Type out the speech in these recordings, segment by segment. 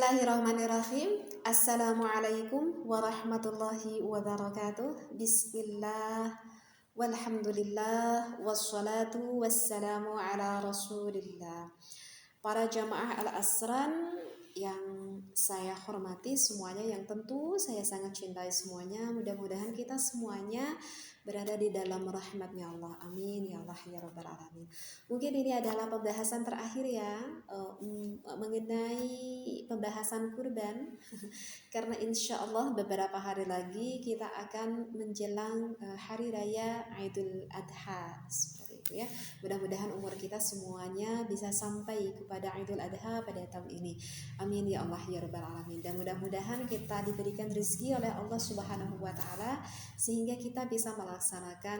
Bismillahirrahmanirrahim. Assalamualaikum warahmatullahi wabarakatuh. Bismillah, walhamdulillah, wassalatu wassalamu ala rasulillah. Para jamaah al-asran yang saya hormati semuanya, yang tentu saya sangat cintai semuanya. Mudah-mudahan kita semuanya berada di dalam rahmatnya Allah. Amin ya Allah ya rabbal alamin. Mungkin ini adalah pembahasan terakhir ya, mengenai pembahasan kurban. Karena insya Allah beberapa hari lagi kita akan menjelang hari raya Idul Adha, seperti itu ya. Mudah-mudahan umur kita semuanya bisa sampai kepada Idul Adha pada tahun ini. Amin ya Allah ya rabbal alamin. Dan mudah-mudahan kita diberikan rezeki oleh Allah Subhanahu wa taala sehingga kita bisa melaksanakan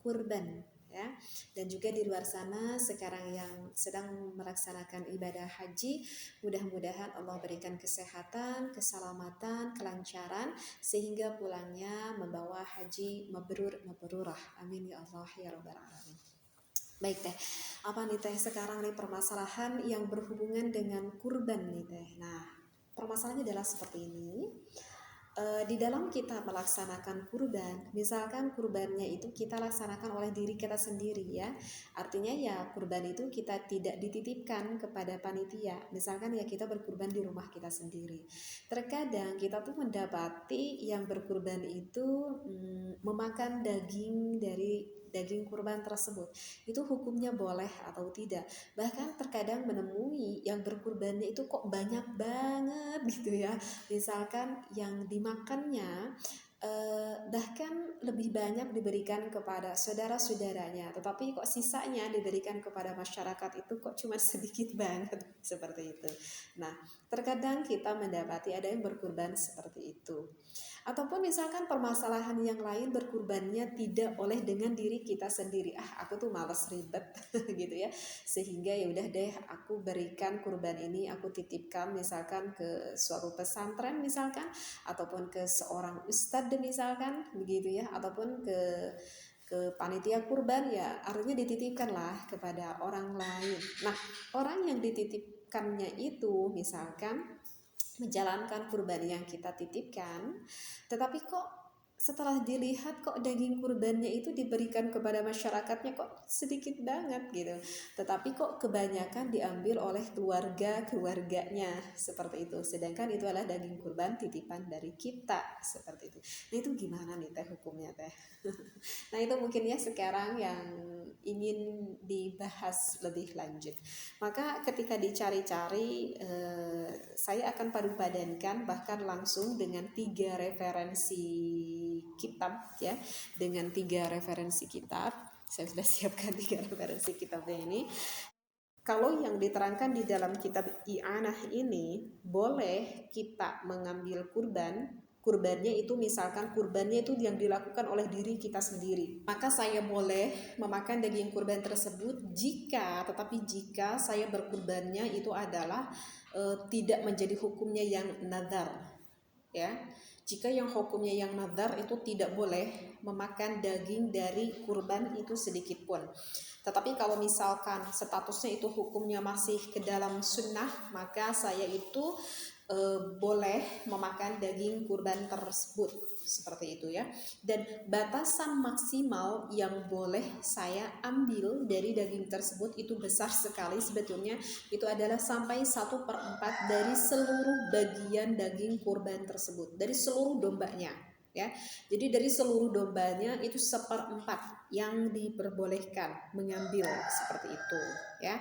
kurban ya. Dan juga di luar sana sekarang yang sedang melaksanakan ibadah haji, mudah-mudahan Allah berikan kesehatan, keselamatan, kelancaran sehingga pulangnya membawa haji mabrurah. Amin ya Allah ya rabbal alamin. Baik teh, apa nih teh sekarang nih permasalahan yang berhubungan dengan kurban nih teh. Nah, permasalahannya adalah seperti ini. Di dalam kita melaksanakan kurban, misalkan kurbannya itu kita laksanakan oleh diri kita sendiri ya. Artinya ya kurban itu kita tidak dititipkan kepada panitia. Misalkan ya kita berkurban di rumah kita sendiri. Terkadang kita tuh mendapati yang berkurban itu memakan daging dari daging kurban tersebut. Itu hukumnya boleh atau tidak. Bahkan terkadang menemui yang berkurbannya itu kok banyak banget gitu ya. Misalkan yang dimakannya bahkan lebih banyak diberikan kepada saudara-saudaranya, tetapi kok sisanya diberikan kepada masyarakat itu kok cuma sedikit banget, seperti itu. Nah, terkadang kita mendapati ada yang berkurban seperti itu. Ataupun misalkan permasalahan yang lain berkurbannya tidak oleh dengan diri kita sendiri. Aku tuh malas ribet gitu ya. Sehingga ya udah deh aku berikan kurban ini, aku titipkan misalkan ke suatu pesantren misalkan, ataupun ke seorang ustadz misalkan begitu ya, ataupun ke panitia kurban ya, artinya dititipkan lah kepada orang lain. Nah, orang yang dititipkannya itu misalkan menjalankan kurban yang kita titipkan, tetapi kok setelah dilihat kok daging kurbannya itu diberikan kepada masyarakatnya kok sedikit banget gitu, tetapi kok kebanyakan diambil oleh keluarganya seperti itu, sedangkan itu adalah daging kurban titipan dari kita seperti itu. Nah itu gimana nih teh hukumnya teh? Nah itu mungkin ya sekarang yang ingin dibahas lebih lanjut. Maka ketika dicari-cari, saya akan padupadankan bahkan langsung dengan 3 referensi kitab ya, dengan 3 referensi kitab. Saya sudah siapkan 3 referensi kitabnya ini. Kalau yang diterangkan di dalam kitab I'anah ini, boleh kita mengambil kurbannya itu misalkan kurbannya itu yang dilakukan oleh diri kita sendiri. Maka saya boleh memakan daging kurban tersebut jika saya berkurbannya itu adalah tidak menjadi hukumnya yang nadar ya. Jika yang hukumnya yang nadar itu tidak boleh memakan daging dari kurban itu sedikit pun. Tetapi kalau misalkan statusnya itu hukumnya masih ke dalam sunnah, maka saya itu boleh memakan daging kurban tersebut seperti itu ya. Dan batasan maksimal yang boleh saya ambil dari daging tersebut itu besar sekali sebetulnya, itu adalah sampai 1/4 dari seluruh bagian daging kurban tersebut, dari seluruh dombanya ya. Jadi dari seluruh dombanya itu 1/4 yang diperbolehkan mengambil seperti itu ya.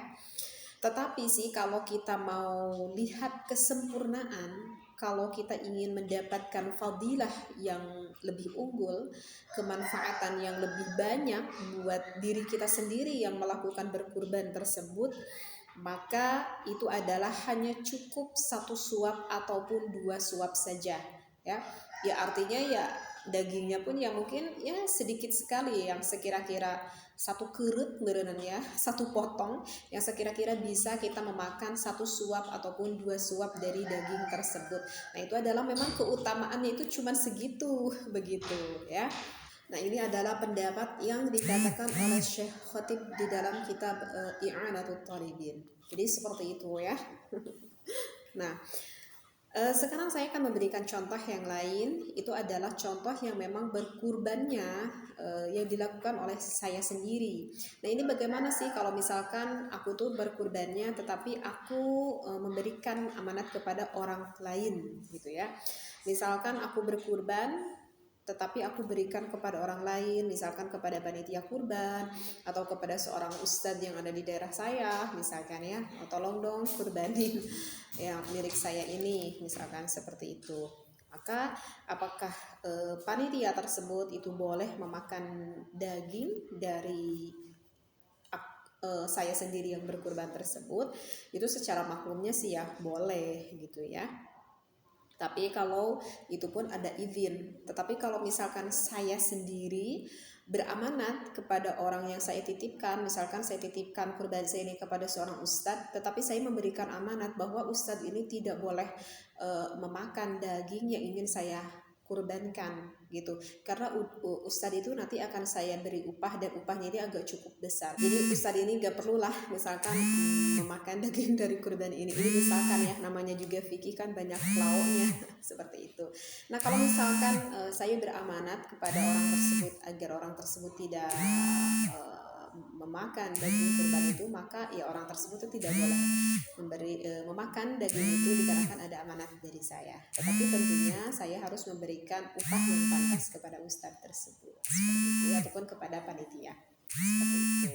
Tetapi sih kalau kita mau lihat kesempurnaan, kalau kita ingin mendapatkan fadilah yang lebih unggul, kemanfaatan yang lebih banyak buat diri kita sendiri yang melakukan berkurban tersebut, maka itu adalah hanya cukup 1 suap ataupun 2 suap saja ya. Ya artinya ya dagingnya pun ya mungkin ya sedikit sekali, yang sekira-kira 1 kerut berenang ya, 1 potong yang sekira-kira bisa kita memakan 1 suap ataupun 2 suap dari daging tersebut. Nah itu adalah memang keutamaannya itu cuma segitu begitu ya. Nah ini adalah pendapat yang dikatakan oleh Syekh Khatib di dalam kitab I'anatul Talibin. Jadi seperti itu ya. Nah Sekarang saya akan memberikan contoh yang lain. Itu adalah contoh yang memang berkurbannya yang dilakukan oleh saya sendiri. Nah, ini bagaimana sih kalau misalkan aku tuh berkurbannya tetapi aku memberikan amanat kepada orang lain gitu ya. Misalkan aku berkurban tetapi aku berikan kepada orang lain, misalkan kepada panitia kurban atau kepada seorang ustadz yang ada di daerah saya, misalkan ya, oh, tolong dong kurbanin yang milik saya ini, misalkan seperti itu. Maka apakah panitia tersebut itu boleh memakan daging dari saya sendiri yang berkurban tersebut? Itu secara maklumnya sih ya boleh gitu ya. Tapi kalau itu pun ada izin. Tetapi kalau misalkan saya sendiri beramanat kepada orang yang saya titipkan, misalkan saya titipkan kurban saya ini kepada seorang ustadz, tetapi saya memberikan amanat bahwa ustadz ini tidak boleh memakan daging yang ingin saya kurbankan gitu, karena ustadz itu nanti akan saya beri upah dan upahnya ini agak cukup besar. Jadi ustadz ini gak perlulah misalkan memakan daging dari kurban ini misalkan ya, namanya juga fikih kan banyak lauknya seperti itu. Nah, kalau misalkan saya beramanat kepada orang tersebut agar orang tersebut tidak memakan daging kurban itu, maka ya orang tersebut itu tidak boleh memakan daging itu dikarenakan ada amanat dari saya. Tetapi tentunya saya harus memberikan upah yang pantas kepada ustadz tersebut seperti itu, ataupun kepada panitia seperti itu.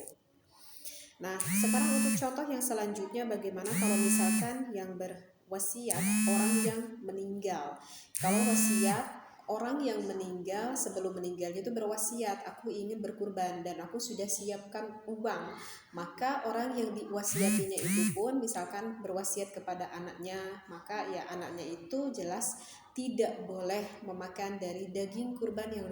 Nah, sekarang untuk contoh yang selanjutnya, bagaimana kalau misalkan yang berwasiat orang yang meninggal. Kalau wasiat orang yang meninggal, sebelum meninggalnya itu berwasiat, aku ingin berkurban dan aku sudah siapkan uang, maka orang yang diwasiatinya itu pun misalkan berwasiat kepada anaknya, maka ya anaknya itu jelas tidak boleh memakan dari daging kurban yang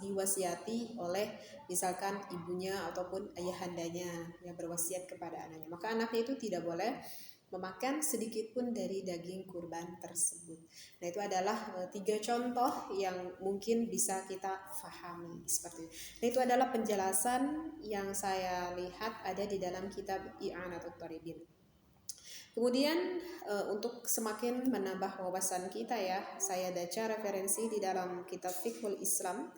diwasiati oleh misalkan ibunya ataupun ayahandanya yang berwasiat kepada anaknya. Maka anaknya itu tidak boleh memakan sedikit pun dari daging kurban tersebut. Nah, itu adalah 3 contoh yang mungkin bisa kita fahami seperti itu. Nah, itu adalah penjelasan yang saya lihat ada di dalam kitab I'anatul Thalibin. Kemudian untuk semakin menambah wawasan kita ya, saya baca referensi di dalam kitab Fiqhul Islam.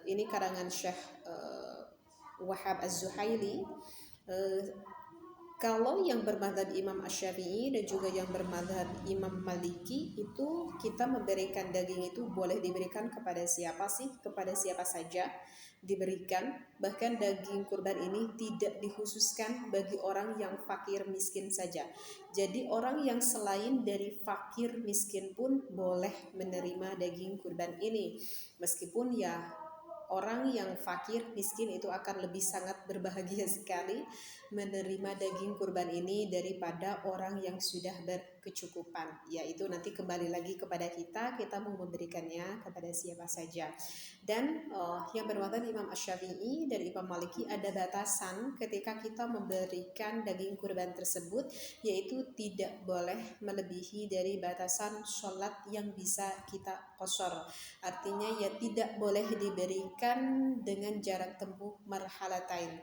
Ini karangan Syekh Wahab Az-Zuhaili. Kalau yang bermadzhab Imam Asy-Syafi'i dan juga yang bermadzhab Imam Maliki itu kita memberikan daging itu boleh diberikan kepada siapa sih? Kepada siapa saja diberikan. Bahkan daging kurban ini tidak dikhususkan bagi orang yang fakir miskin saja. Jadi orang yang selain dari fakir miskin pun boleh menerima daging kurban ini. Meskipun ya orang yang fakir miskin itu akan lebih sangat berbahagia sekali menerima daging kurban ini daripada orang yang sudah berkecukupan. Yaitu nanti kembali lagi kepada kita mau memberikannya kepada siapa saja. Dan yang bermadzhab Imam Asy-Syafi'i dan Imam Maliki ada batasan ketika kita memberikan daging kurban tersebut, yaitu tidak boleh melebihi dari batasan sholat yang bisa kita qashar. Artinya ya tidak boleh diberikan dengan jarak tempuh marhalatain.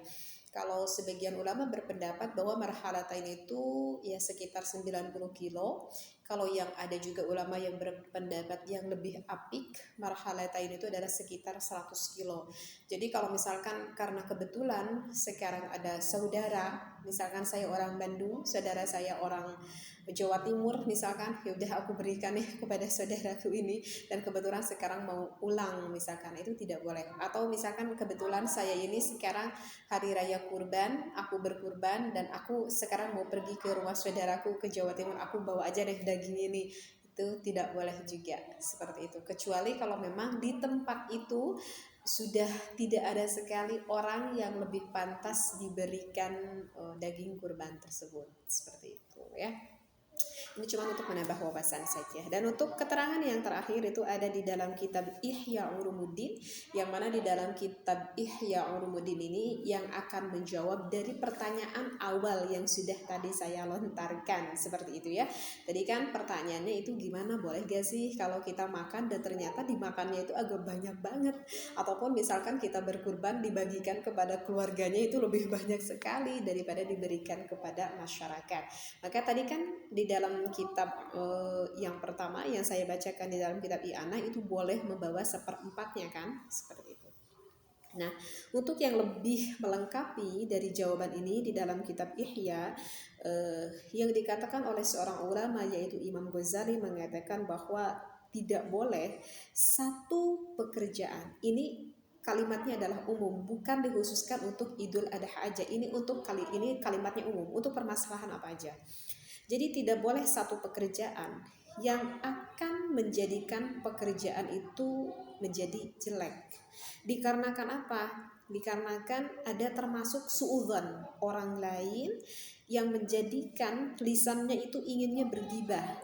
Kalau sebagian ulama berpendapat bahwa marhalatain itu ya sekitar 90 kilo. Kalau yang ada juga ulama yang berpendapat yang lebih apik, marhalatain itu adalah sekitar 100 kilo. Jadi kalau misalkan karena kebetulan sekarang ada saudara, misalkan saya orang Bandung, saudara saya orang Jawa Timur misalkan, ya udah aku berikan ya kepada saudaraku ini, dan kebetulan sekarang mau ulang misalkan, itu tidak boleh. Atau misalkan kebetulan saya ini sekarang hari raya kurban, aku berkurban dan aku sekarang mau pergi ke rumah saudaraku ke Jawa Timur, aku bawa aja deh daging ini, itu tidak boleh juga seperti itu. Kecuali kalau memang di tempat itu sudah tidak ada sekali orang yang lebih pantas diberikan daging kurban tersebut, seperti itu ya. Ini cuma untuk menambah wawasan saja. Dan untuk keterangan yang terakhir itu ada di dalam kitab Ihya Ulumuddin, yang mana di dalam kitab Ihya Ulumuddin ini yang akan menjawab dari pertanyaan awal yang sudah tadi saya lontarkan seperti itu ya. Tadi kan pertanyaannya itu gimana, boleh gak sih kalau kita makan dan ternyata dimakannya itu agak banyak banget, ataupun misalkan kita berkurban dibagikan kepada keluarganya itu lebih banyak sekali daripada diberikan kepada masyarakat. Maka tadi kan di dalam dalam kitab yang pertama yang saya bacakan di dalam kitab I'anah itu boleh membawa seperempatnya kan, seperti itu. Nah, untuk yang lebih melengkapi dari jawaban ini di dalam kitab Ihya, yang dikatakan oleh seorang ulama yaitu Imam Ghazali mengatakan bahwa tidak boleh satu pekerjaan. Ini kalimatnya adalah umum, bukan dikhususkan untuk Idul Adha aja. Ini kalimatnya umum untuk permasalahan apa aja. Jadi tidak boleh satu pekerjaan yang akan menjadikan pekerjaan itu menjadi jelek. Dikarenakan apa? Dikarenakan ada termasuk suudzon, orang lain yang menjadikan lisannya itu inginnya bergibah.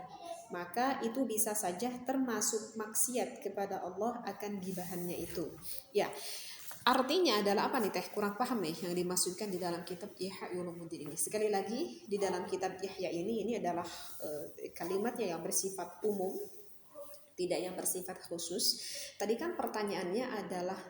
Maka itu bisa saja termasuk maksiat kepada Allah akan gibahannya itu. Ya, artinya adalah apa nih Teh? Kurang paham nih yang dimaksudkan di dalam kitab Ihya Ulumuddin ini. Sekali lagi di dalam kitab Ihya ini adalah kalimatnya yang bersifat umum, tidak yang bersifat khusus. Tadi kan pertanyaannya adalah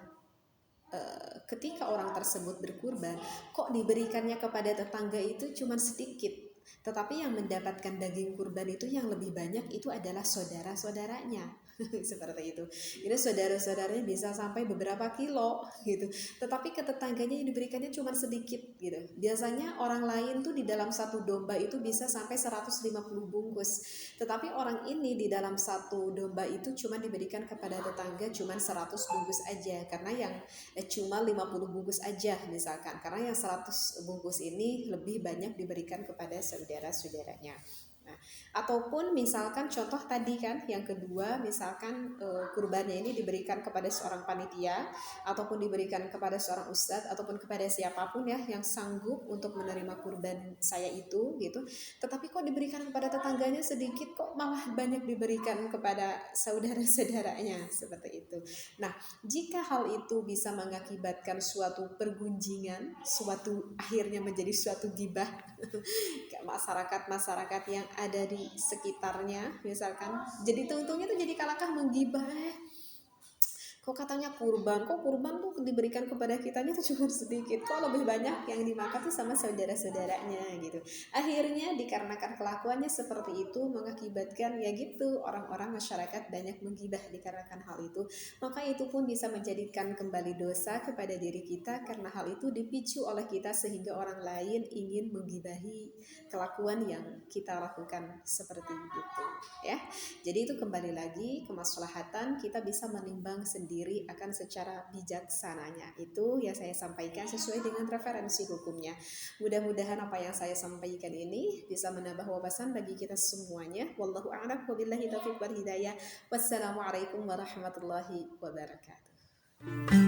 ketika orang tersebut berkurban, kok diberikannya kepada tetangga itu cuma sedikit, tetapi yang mendapatkan daging kurban itu yang lebih banyak itu adalah saudara-saudaranya. Seperti itu. Ini saudara-saudaranya bisa sampai beberapa kilo gitu. Tetapi ke tetangganya yang diberikannya cuma sedikit gitu. Biasanya orang lain tuh di dalam satu domba itu bisa sampai 150 bungkus. Tetapi orang ini di dalam satu domba itu cuma diberikan kepada tetangga cuma 100 bungkus aja, karena yang cuma 50 bungkus aja misalkan, karena yang 100 bungkus ini lebih banyak diberikan kepada saudara-saudaranya. Nah, ataupun misalkan contoh tadi kan yang kedua, misalkan kurbannya ini diberikan kepada seorang panitia ataupun diberikan kepada seorang ustadz ataupun kepada siapapun ya yang sanggup untuk menerima kurban saya itu gitu. Tetapi kok diberikan kepada tetangganya sedikit, kok malah banyak diberikan kepada saudara-saudaranya, seperti itu. Nah, jika hal itu bisa mengakibatkan suatu pergunjingan, suatu akhirnya menjadi suatu gibah masyarakat yang ada di sekitarnya misalkan, jadi untungnya tuh jadi kalahkah menggibah, kok katanya kurban, kok kurban tuh diberikan kepada kitanya tuh cuma sedikit, kok lebih banyak yang dimakan tuh sama saudara-saudaranya gitu. Akhirnya dikarenakan kelakuannya seperti itu mengakibatkan ya gitu orang-orang masyarakat banyak menggibah dikarenakan hal itu. Maka itu pun bisa menjadikan kembali dosa kepada diri kita karena hal itu dipicu oleh kita sehingga orang lain ingin menggibahi kelakuan yang kita lakukan seperti itu ya. Jadi itu kembali lagi kemaslahatan kita bisa menimbang sendiri akan secara bijaksananya. Itu yang saya sampaikan sesuai dengan referensi hukumnya. Mudah-mudahan apa yang saya sampaikan ini bisa menambah wawasan bagi kita semuanya. Wallahu a'lam wabillahi taufiq wal hidayah. Wassalamualaikum warahmatullahi wabarakatuh.